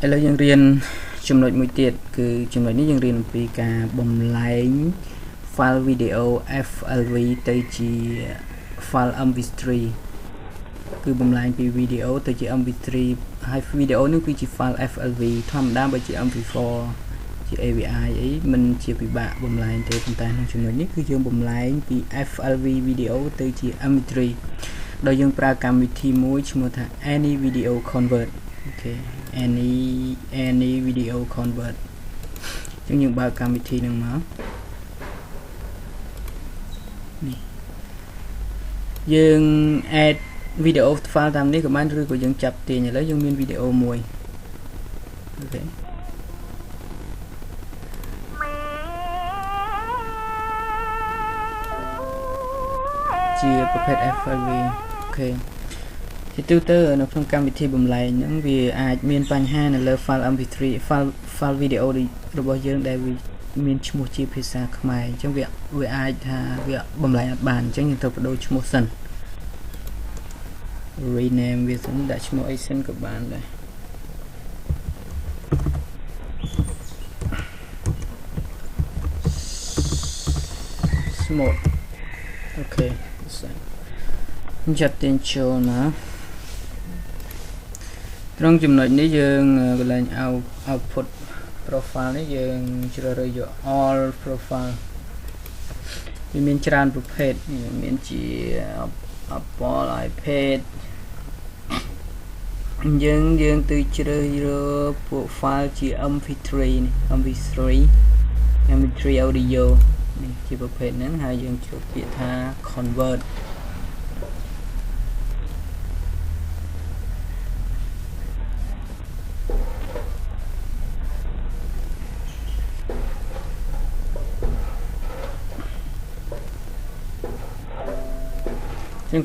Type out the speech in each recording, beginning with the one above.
ឥឡូវយើងរៀនចំណុចមួយទៀតគឺចំណុចនេះយើងរៀនអំពីការបំលែង file video FLV ទៅជា file mp3 គឺបំលែងពី video ទៅជា mp3 ហើយ video នេះគឺជា file FLV ធម្មតាបើជា mp4 ជា AVI អីមិនជាពិបាកបំលែងទេប៉ុន្តែក្នុងចំណុចនេះគឺយើងបំលែងពី FLV video ទៅជា mp3 ដោយយើងប្រើកម្មវិធីមួយឈ្មោះថា any video convert អូខេ any video convert អញ្ចឹងយើងបើកកម្មវិធីនឹងមកនេះយើង add video file តាមនេះក៏បានឬក៏យើងចាប់ទាញឥឡូវយើងមានវីដេអូមួយអូខេជាប្រភេទ FLV អូខេជាទូទៅនៅក្នុងកម្មវិធីបំលែងហ្នឹងវាអាចមានបញ្ហានៅលើ file mp3 file video របស់យើងដែលវាមានឈ្មោះជាភាសាខ្មែរអញ្ចឹងវាអាចថាវាបំលែងអត់បានអញ្ចឹងយើងត្រូវបដូរឈ្មោះសិន rename វាសិនដាក់ឈ្មោះអីសិនក៏បានដែរ smooth អូខេចាត់ទាញចូលមកត្រង់ចំណុចនេះយើងកន្លែង output profile នេះយើងជ្រើសរើសយក all profile វាមានច្រើនប្រភេទមានជា Apple iPad យើងទៅជ្រើសរើសពួក file ជា mp3 នេះ mp3 audio នេះជាប្រភេទហ្នឹងហើយយើងចូលពាក្យថា convert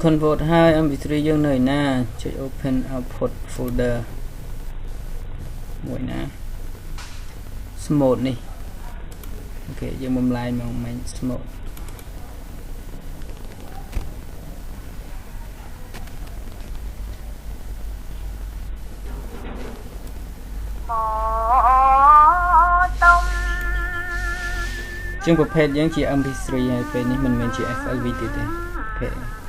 convert ហើយ mp3 យើងនៅឯណាចុច open output folder មួយណា smooth នេះអូខេយើងបំលែងមកមិញ smooth ជាងប្រភេទយើងជា mp3 ហើយពេលនេះមិនមែនជា FLV ទៀតទេអូខេ